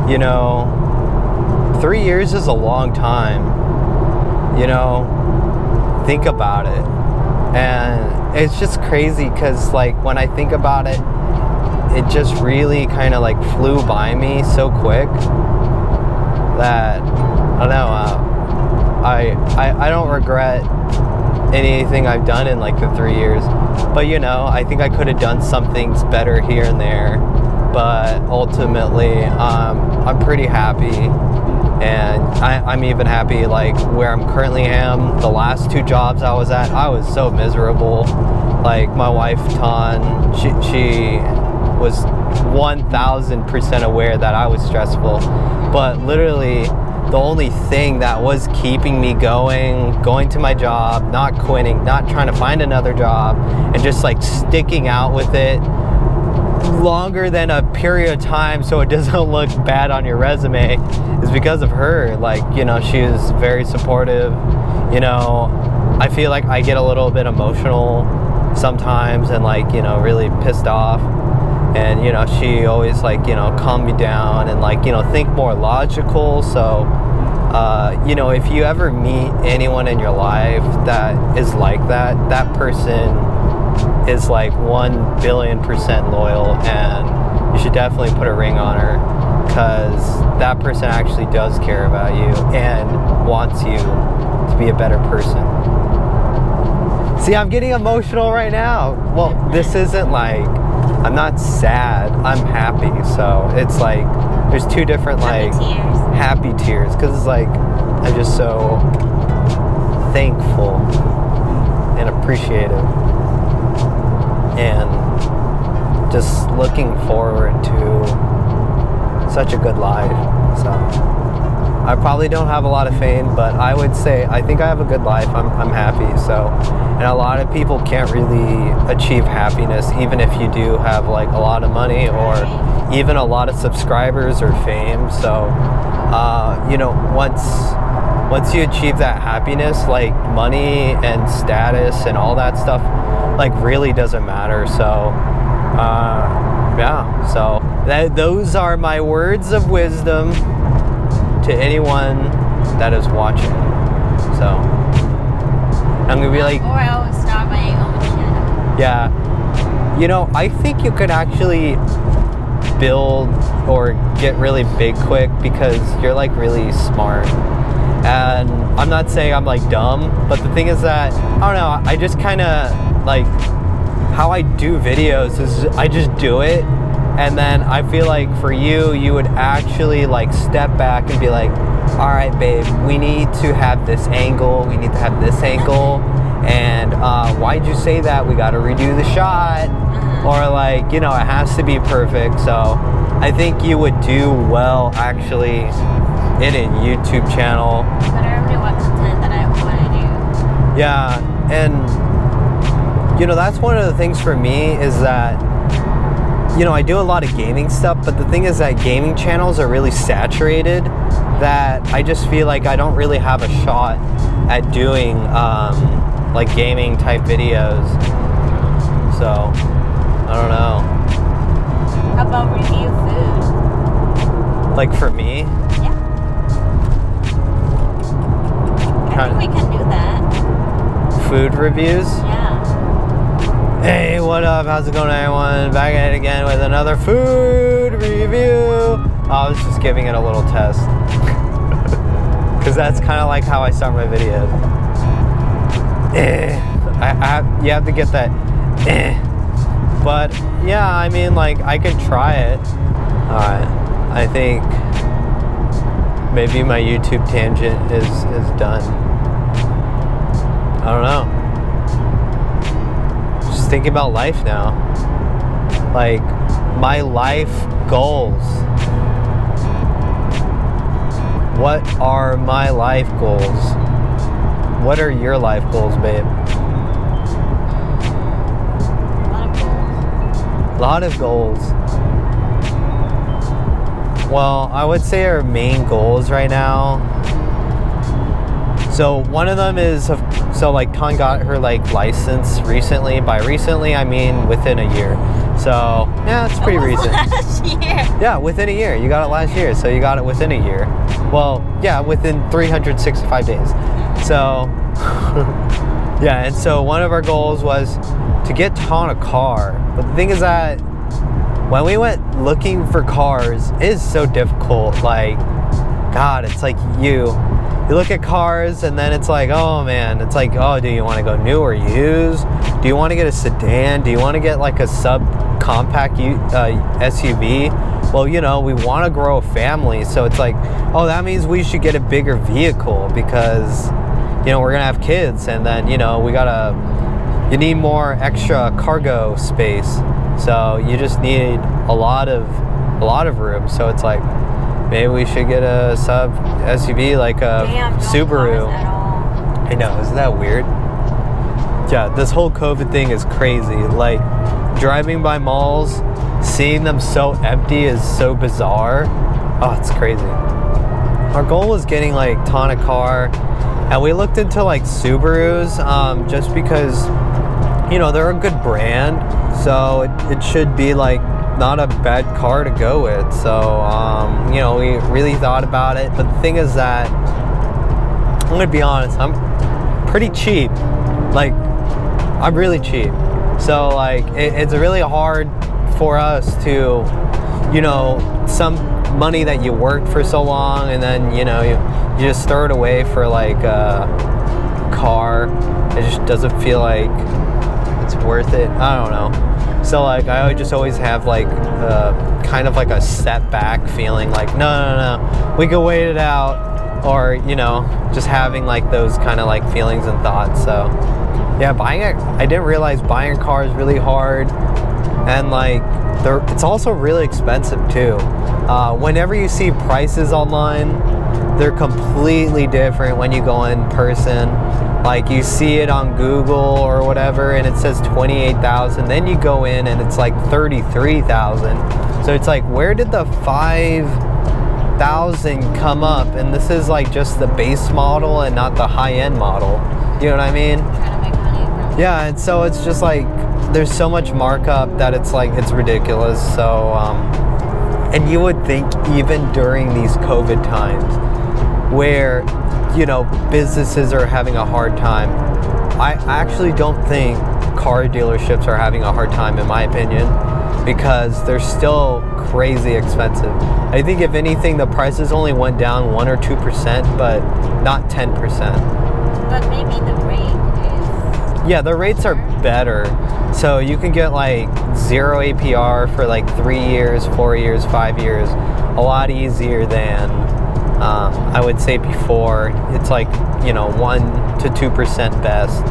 you know, 3 years is a long time. You know, think about it. And it's just crazy because, like, when I think about it, it just really kind of like flew by me so quick that I don't know. I don't regret anything I've done in like the 3 years, but you know, I think I could have done some things better here and there, but ultimately I'm pretty happy. And I'm even happy like where I'm currently am. The last 2 jobs I was at, I was so miserable. Like my wife Tan, she was 1000% aware that I was stressful, but literally the only thing that was keeping me going to my job, not quitting, not trying to find another job, and just like sticking out with it longer than a period of time so it doesn't look bad on your resume, is because of her. Like, you know, she was very supportive. You know, I feel like I get a little bit emotional sometimes and like, you know, really pissed off, and you know, she always like, you know, calm me down and like, you know, think more logical. So you know, if you ever meet anyone in your life that is like that, that person is like 1,000,000,000% loyal, and you should definitely put a ring on her, because that person actually does care about you and wants you to be a better person. See, I'm getting emotional right now. Well, this isn't like, I'm not sad, I'm happy. So it's like, there's 2 different like happy tears, because it's like, I'm just so thankful and appreciative, and just looking forward to such a good life. So I probably don't have a lot of fame, but I would say I think I have a good life. I'm happy. So, and a lot of people can't really achieve happiness even if you do have like a lot of money or even a lot of subscribers or fame. So you know, once you achieve that happiness, like money and status and all that stuff like really doesn't matter. So yeah, so those are my words of wisdom to anyone that is watching. So I'm gonna be like, or I will start my own channel. Yeah, you know, I think you could actually build or get really big quick because you're like really smart. And I'm not saying I'm like dumb, but the thing is that, I don't know, I just kind of like how I do videos is I just do it. And then I feel like for you, you would actually like step back and be like, all right, babe, we need to have this angle. We need to have this angle. And why'd you say that? We got to redo the shot. Or like, you know, it has to be perfect. So I think you would do well actually in a YouTube channel. But I remember what content that I want to do. Yeah, and you know, that's one of the things for me is that, you know, I do a lot of gaming stuff, but the thing is that gaming channels are really saturated, that I just feel like I don't really have a shot at doing like gaming type videos. So I don't know. How about review food? Like for me? Yeah. I think we can do that. Food reviews? Yeah. Hey, what up? How's it going, everyone? Back at it again with another food review. I was just giving it a little test. Because that's kind of like how I start my videos. You have to get that. But yeah, I mean, like, I could try it. Alright, I think maybe my YouTube tangent is done. I don't know. Just thinking about life now. Like, my life goals. What are my life goals? What are your life goals, babe? A lot of goals. Well, I would say our main goals right now. So one of them is, so like Tan got her like license recently. By recently, I mean within a year. So yeah, it's pretty recent. Last year. Yeah, within a year. You got it last year, so you got it within a year. Well, yeah, within 365 days. So yeah, and so one of our goals was to get Ton a car. But the thing is that when we went looking for cars, it is so difficult. Like, God, it's like you look at cars and then it's like, oh man, it's like, oh, do you want to go new or used? Do you want to get a sedan? Do you want to get like a subcompact SUV? Well, you know, we want to grow a family, so it's like, oh, that means we should get a bigger vehicle because, you know, we're gonna have kids, and then, you know, you need more extra cargo space, so you just need a lot of room. So it's like, maybe we should get a sub SUV like a Subaru. I know, isn't that weird? Yeah, this whole COVID thing is crazy. Like, driving by malls, seeing them so empty is so bizarre. Oh, it's crazy. Our goal was getting like Ton a car, and we looked into like Subarus, just because, you know, they're a good brand, so it should be like not a bad car to go with. So you know, we really thought about it, but the thing is that, I'm gonna be honest, I'm pretty cheap. Like, I'm really cheap, so like it's really hard for us to, you know, some money that you worked for so long, and then, you know, you just throw it away for like a car. It just doesn't feel like it's worth it. I don't know. So like, I just always have like kind of like a setback feeling, like no, we can wait it out, or, you know, just having like those kind of like feelings and thoughts. So yeah, I didn't realize buying a car is really hard, and like it's also really expensive too. Whenever you see prices online, they're completely different when you go in person. Like, you see it on Google or whatever, and it says 28,000. Then you go in and it's like 33,000. So it's like, where did the 5,000 come up? And this is like just the base model and not the high-end model. You know what I mean? Trying to make money from. Yeah, and so it's just like, there's so much markup that it's like, it's ridiculous. So and you would think even during these COVID times where, you know, businesses are having a hard time, I actually don't think car dealerships are having a hard time, in my opinion, because they're still crazy expensive. I think if anything, the prices only went down 1 or 2%, but not 10%. But maybe the rate is... Yeah, the rates are better. So you can get like 0 APR for like 3 years, 4 years, 5 years, a lot easier than I would say before. It's like, you know, 1 to 2% best.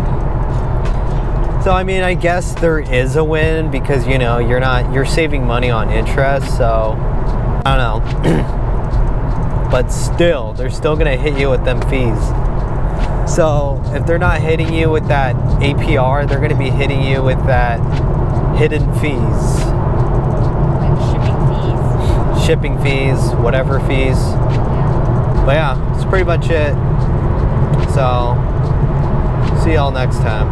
So I mean, I guess there is a win because, you know, you're saving money on interest. So I don't know, but still, they're still gonna hit you with them fees. So if they're not hitting you with that APR, they're going to be hitting you with that hidden fees. Like shipping fees, whatever fees. Yeah. But yeah, that's pretty much it. So see y'all next time.